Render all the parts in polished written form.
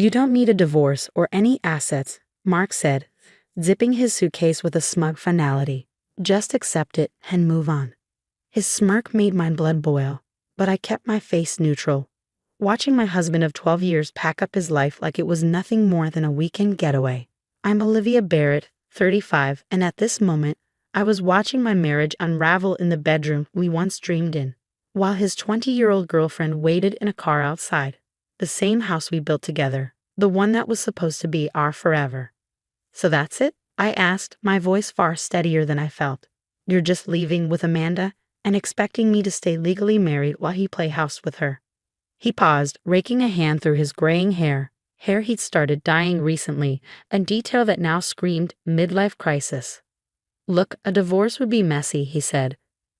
You don't need a divorce or any assets, Mark said, zipping his suitcase with a smug finality. Just accept it and move on. His smirk made my blood boil, but I kept my face neutral, watching my husband of 12 years pack up his life like it was nothing more than a weekend getaway. I'm Olivia Barrett, 35, and at this moment, I was watching my marriage unravel in the bedroom we once dreamed in, while his 20-year-old girlfriend waited in a car outside. The same house we built together, the one that was supposed to be our forever. So that's it? I asked, my voice far steadier than I felt. You're just leaving with Amanda and expecting me to stay legally married while he play house with her. He paused, raking a hand through his graying hair he'd started dyeing recently, a detail that now screamed midlife crisis. Look, a divorce would be messy, he said.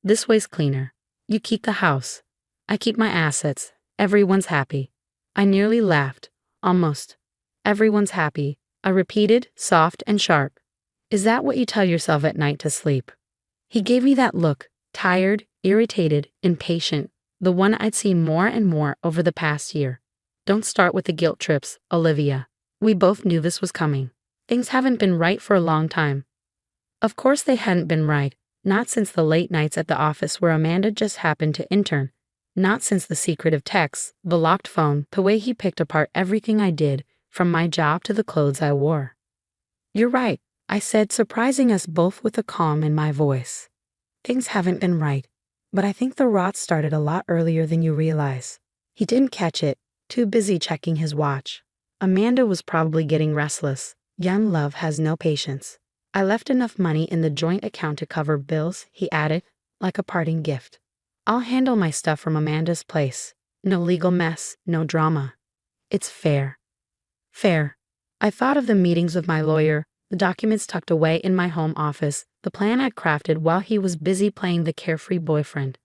This way's cleaner. You keep the house. I keep my assets. Everyone's happy. I nearly laughed. Almost. Everyone's happy, I repeated, soft and sharp. Is that what you tell yourself at night to sleep? He gave me that look, tired, irritated, impatient, the one I'd seen more and more over the past year. Don't start with the guilt trips, Olivia. We both knew this was coming. Things haven't been right for a long time. Of course they hadn't been right, not since the late nights at the office where Amanda just happened to intern, not since the secretive texts, the locked phone, the way he picked apart everything I did, from my job to the clothes I wore. You're right, I said, surprising us both with a calm in my voice. Things haven't been right, but I think the rot started a lot earlier than you realize. He didn't catch it, too busy checking his watch. Amanda was probably getting restless. Young love has no patience. I left enough money in the joint account to cover bills, he added, like a parting gift. I'll handle my stuff from Amanda's place. No legal mess, no drama. It's fair. Fair. I thought of the meetings with my lawyer, the documents tucked away in my home office, the plan I'd crafted while he was busy playing the carefree boyfriend.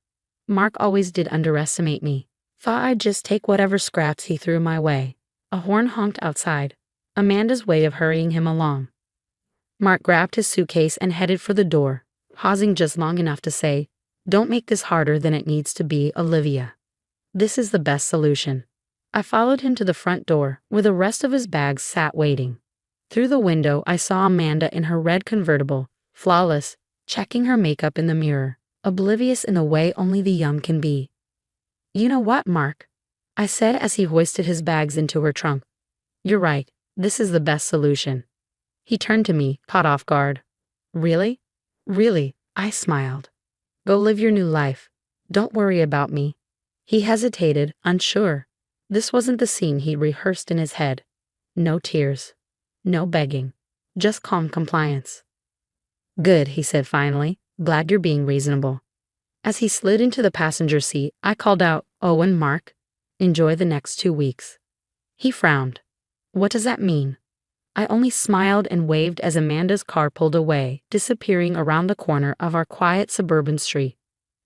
Mark always did underestimate me. Thought I'd just take whatever scraps he threw my way. A horn honked outside. Amanda's way of hurrying him along. Mark grabbed his suitcase and headed for the door, pausing just long enough to say, "Don't make this harder than it needs to be, Olivia. This is the best solution." I followed him to the front door, where the rest of his bags sat waiting. Through the window, I saw Amanda in her red convertible, flawless, checking her makeup in the mirror, oblivious in the way only the young can be. "You know what, Mark?" I said as he hoisted his bags into her trunk. "You're right, this is the best solution." He turned to me, caught off guard. "Really?" "Really," I smiled. "Go live your new life. Don't worry about me." He hesitated, unsure. This wasn't the scene he'd rehearsed in his head. No tears. No begging. Just calm compliance. "Good," he said finally. "Glad you're being reasonable." As he slid into the passenger seat, I called out, "Oh, and Mark, enjoy the next 2 weeks." He frowned. "What does that mean?" I only smiled and waved as Amanda's car pulled away, disappearing around the corner of our quiet suburban street.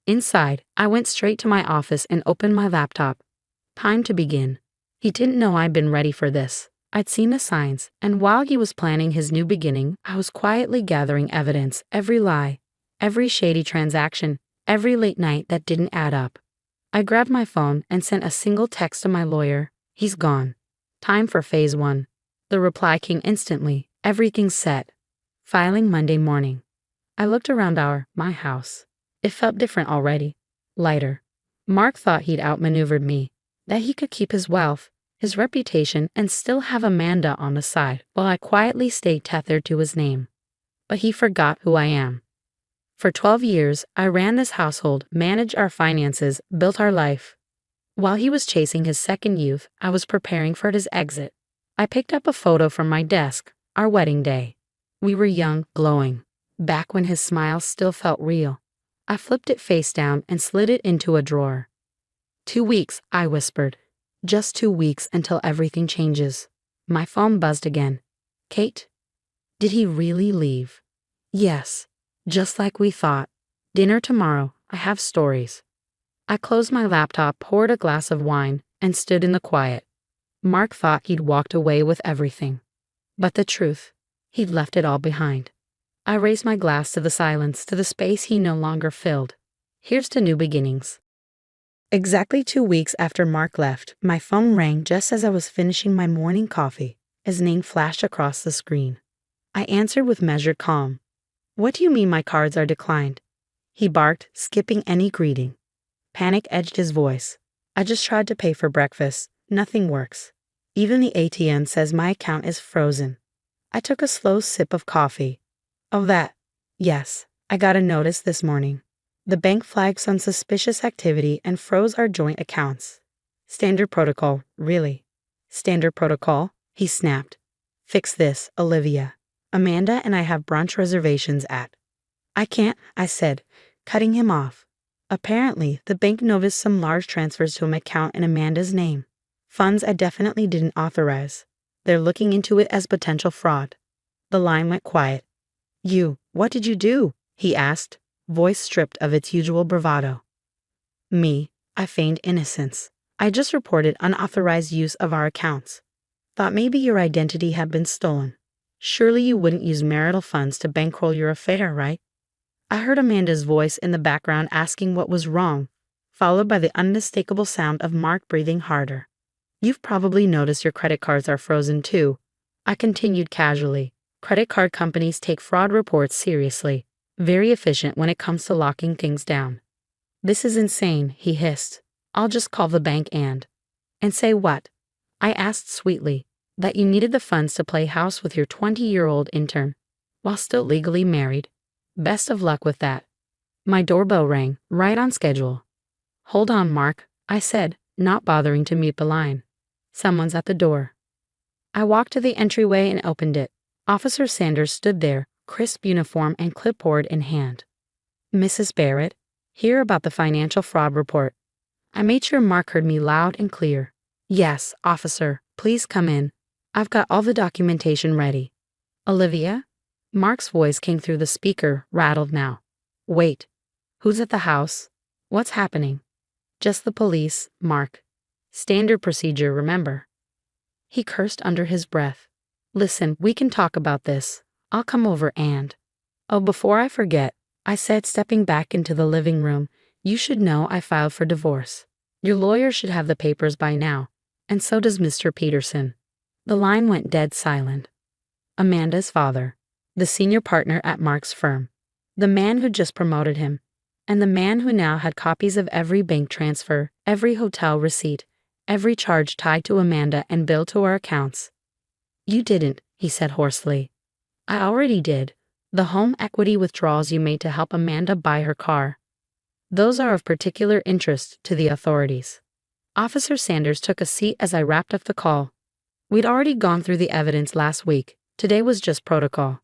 Inside, I went straight to my office and opened my laptop. Time to begin. He didn't know I'd been ready for this. I'd seen the signs, and while he was planning his new beginning, I was quietly gathering evidence, every lie, every shady transaction, every late night that didn't add up. I grabbed my phone and sent a single text to my lawyer. "He's gone. Time for phase 1. The reply came instantly. "Everything's set. Filing Monday morning." I looked around my house. It felt different already. Lighter. Mark thought he'd outmaneuvered me, that he could keep his wealth, his reputation, and still have Amanda on the side, while I quietly stayed tethered to his name. But he forgot who I am. For 12 years, I ran this household, managed our finances, built our life. While he was chasing his second youth, I was preparing for his exit. I picked up a photo from my desk, our wedding day. We were young, glowing, back when his smile still felt real. I flipped it face down and slid it into a drawer. 2 weeks, I whispered. Just 2 weeks until everything changes. My phone buzzed again. "Kate?" Did he really leave? Yes, just like we thought. "Dinner tomorrow. I have stories." I closed my laptop, poured a glass of wine, and stood in the quiet. Mark thought he'd walked away with everything. But the truth, he'd left it all behind. I raised my glass to the silence, to the space he no longer filled. Here's to new beginnings. Exactly 2 weeks after Mark left, my phone rang just as I was finishing my morning coffee. His name flashed across the screen. I answered with measured calm. "What do you mean my cards are declined?" he barked, skipping any greeting. Panic edged his voice. "I just tried to pay for breakfast. Nothing works. Even the ATM says my account is frozen." I took a slow sip of coffee. "Oh, that? Yes, I got a notice this morning. The bank flagged some suspicious activity and froze our joint accounts." "Standard protocol, really?" "Standard protocol," he snapped. "Fix this, Olivia. Amanda and I have brunch reservations at—" "I can't," I said, cutting him off. Apparently, the bank noticed some large transfers to an account in Amanda's name. Funds I definitely didn't authorize. They're looking into it as potential fraud. The line went quiet. What did you do?" he asked, voice stripped of its usual bravado. "Me," I feigned innocence. "I just reported unauthorized use of our accounts. Thought maybe your identity had been stolen. Surely you wouldn't use marital funds to bankroll your affair, right?" I heard Amanda's voice in the background asking what was wrong, followed by the unmistakable sound of Mark breathing harder. "You've probably noticed your credit cards are frozen too," I continued casually. "Credit card companies take fraud reports seriously. Very efficient when it comes to locking things down." "This is insane," he hissed. "I'll just call the bank and—" "And say what?" I asked sweetly. "That you needed the funds to play house with your 20-year-old intern, while still legally married. Best of luck with that." My doorbell rang, right on schedule. "Hold on, Mark," I said, not bothering to mute the line. "Someone's at the door." I walked to the entryway and opened it. Officer Sanders stood there, crisp uniform and clipboard in hand. "Mrs. Barrett, hear about the financial fraud report." I made sure Mark heard me loud and clear. "Yes, officer, please come in. I've got all the documentation ready." "Olivia?" Mark's voice came through the speaker, rattled now. "Wait. Who's at the house? What's happening?" "Just the police, Mark. Standard procedure, remember." He cursed under his breath. "Listen, we can talk about this. I'll come over and—" "Oh, before I forget," I said, stepping back into the living room, "you should know I filed for divorce. Your lawyer should have the papers by now, and so does Mr. Peterson." The line went dead silent. Amanda's father, the senior partner at Mark's firm, the man who just promoted him, and the man who now had copies of every bank transfer, every hotel receipt, every charge tied to Amanda and billed to our accounts. "You didn't," he said hoarsely. "I already did. The home equity withdrawals you made to help Amanda buy her car. Those are of particular interest to the authorities." Officer Sanders took a seat as I wrapped up the call. We'd already gone through the evidence last week. Today was just protocol.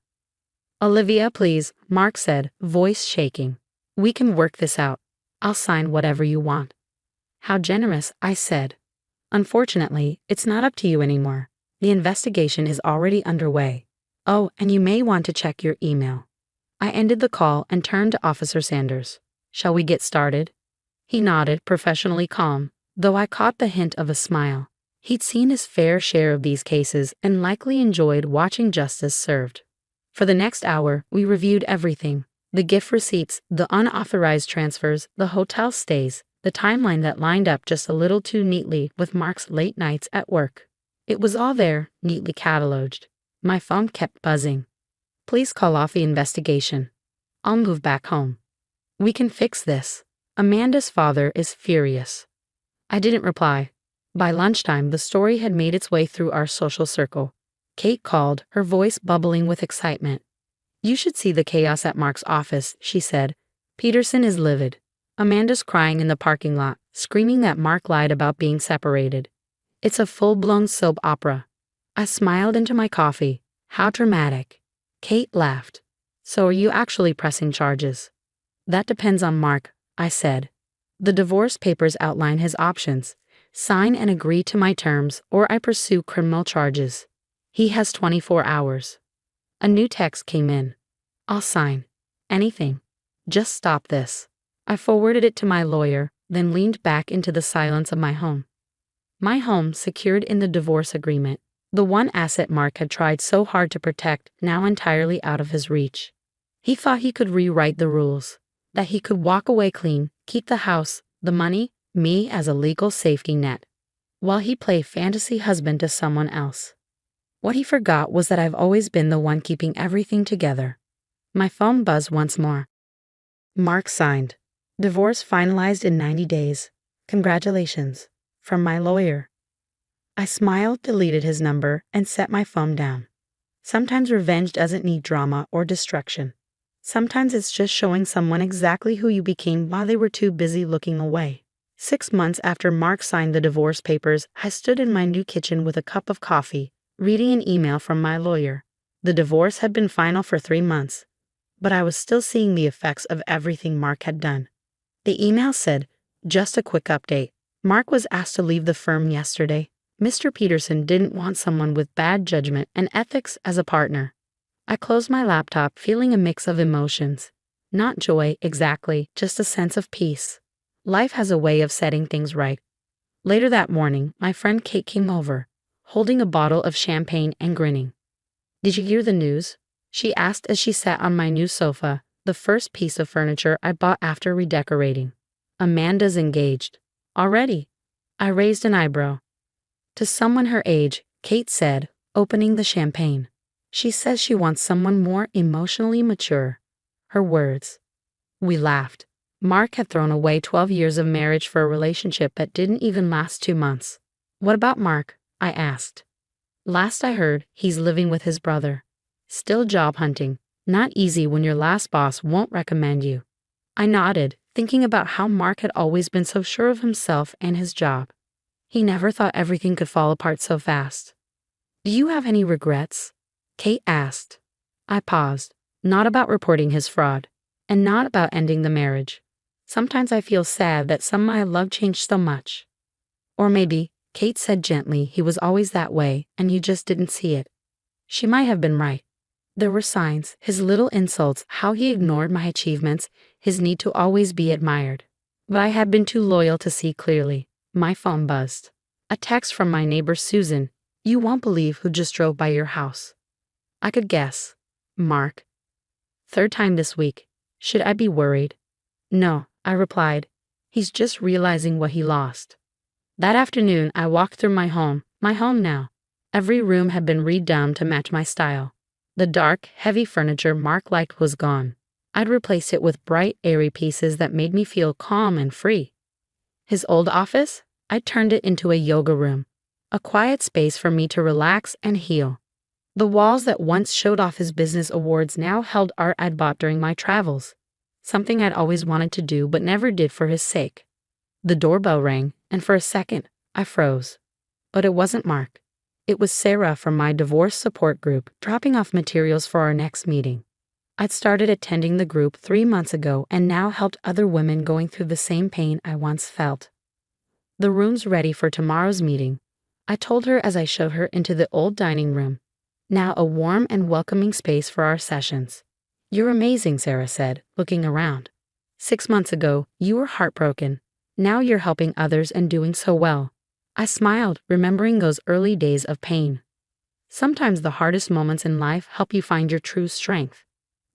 "Olivia, please," Mark said, voice shaking. "We can work this out. I'll sign whatever you want." "How generous," I said. "Unfortunately, it's not up to you anymore. The investigation is already underway. Oh, and you may want to check your email." I ended the call and turned to Officer Sanders. "Shall we get started?" He nodded, professionally calm, though I caught the hint of a smile. He'd seen his fair share of these cases and likely enjoyed watching justice served. For the next hour, we reviewed everything: the gift receipts, the unauthorized transfers, the hotel stays, the timeline that lined up just a little too neatly with Mark's late nights at work. It was all there, neatly cataloged. My phone kept buzzing. "Please call off the investigation. I'll move back home. We can fix this. Amanda's father is furious." I didn't reply. By lunchtime, the story had made its way through our social circle. Kate called, her voice bubbling with excitement. "You should see the chaos at Mark's office," she said. "Peterson is livid. Amanda's crying in the parking lot, screaming that Mark lied about being separated. It's a full-blown soap opera." I smiled into my coffee. "How dramatic." Kate laughed. "So are you actually pressing charges?" "That depends on Mark," I said. "The divorce papers outline his options. Sign and agree to my terms, or I pursue criminal charges. He has 24 hours. A new text came in. "I'll sign. Anything. Just stop this." I forwarded it to my lawyer, then leaned back into the silence of my home. My home, secured in the divorce agreement, the one asset Mark had tried so hard to protect, now entirely out of his reach. He thought he could rewrite the rules, that he could walk away clean, keep the house, the money, me as a legal safety net, while he played fantasy husband to someone else. What he forgot was that I've always been the one keeping everything together. My phone buzzed once more. Mark signed. Divorce finalized in 90 days. Congratulations. From my lawyer. I smiled, deleted his number, and set my phone down. Sometimes revenge doesn't need drama or destruction. Sometimes it's just showing someone exactly who you became while they were too busy looking away. 6 months after Mark signed the divorce papers, I stood in my new kitchen with a cup of coffee, reading an email from my lawyer. The divorce had been final for 3 months, but I was still seeing the effects of everything Mark had done. The email said, "Just a quick update. Mark was asked to leave the firm yesterday. Mr. Peterson didn't want someone with bad judgment and ethics as a partner." I closed my laptop, feeling a mix of emotions. Not joy, exactly, just a sense of peace. Life has a way of setting things right. Later that morning, my friend Kate came over, holding a bottle of champagne and grinning. "Did you hear the news?" she asked as she sat on my new sofa, the first piece of furniture I bought after redecorating. "Amanda's engaged. Already?" I raised an eyebrow. "To someone her age," Kate said, opening the champagne. "She says she wants someone more emotionally mature." Her words. We laughed. Mark had thrown away 12 years of marriage for a relationship that didn't even last 2 months. "What about Mark?" I asked. "Last I heard, he's living with his brother. Still job hunting. Not easy when your last boss won't recommend you." I nodded, thinking about how Mark had always been so sure of himself and his job. He never thought everything could fall apart so fast. "Do you have any regrets?" Kate asked. I paused. Not about reporting his fraud, and not about ending the marriage. Sometimes I feel sad that someone I love changed so much. Or maybe, Kate said gently, he was always that way, and you just didn't see it. She might have been right. There were signs, his little insults, how he ignored my achievements, his need to always be admired. But I had been too loyal to see clearly. My phone buzzed. A text from my neighbor Susan. "You won't believe who just drove by your house." I could guess. Mark. "Third time this week. Should I be worried?" "No," I replied. "He's just realizing what he lost." That afternoon, I walked through my home now. Every room had been redone to match my style. The dark, heavy furniture Mark liked was gone. I'd replaced it with bright, airy pieces that made me feel calm and free. His old office? I turned it into a yoga room, a quiet space for me to relax and heal. The walls that once showed off his business awards now held art I'd bought during my travels, something I'd always wanted to do but never did for his sake. The doorbell rang, and for a second, I froze. But it wasn't Mark. It was Sarah from my divorce support group, dropping off materials for our next meeting. I'd started attending the group 3 months ago and now helped other women going through the same pain I once felt. "The room's ready for tomorrow's meeting," I told her as I showed her into the old dining room. "Now a warm and welcoming space for our sessions." "You're amazing," Sarah said, looking around. 6 months ago, you were heartbroken. Now you're helping others and doing so well." I smiled, remembering those early days of pain. Sometimes the hardest moments in life help you find your true strength.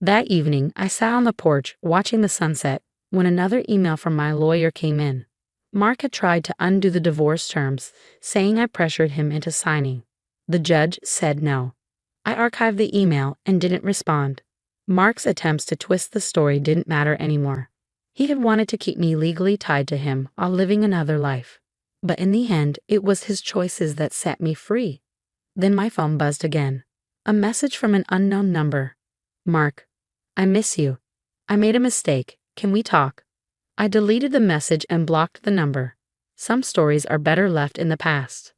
That evening, I sat on the porch, watching the sunset, when another email from my lawyer came in. Mark had tried to undo the divorce terms, saying I pressured him into signing. The judge said no. I archived the email and didn't respond. Mark's attempts to twist the story didn't matter anymore. He had wanted to keep me legally tied to him while living another life. But in the end, it was his choices that set me free. Then my phone buzzed again. A message from an unknown number. "Mark, I miss you. I made a mistake. Can we talk?" I deleted the message and blocked the number. Some stories are better left in the past.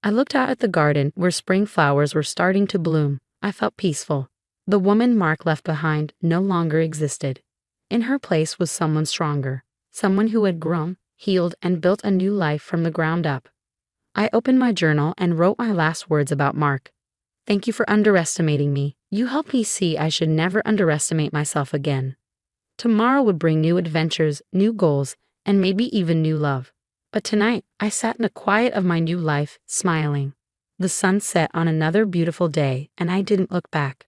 I looked out at the garden where spring flowers were starting to bloom. I felt peaceful. The woman Mark left behind no longer existed. In her place was someone stronger, someone who had grown, healed, and built a new life from the ground up. I opened my journal and wrote my last words about Mark. "Thank you for underestimating me. You helped me see I should never underestimate myself again." Tomorrow would bring new adventures, new goals, and maybe even new love. But tonight, I sat in the quiet of my new life, smiling. The sun set on another beautiful day, and I didn't look back.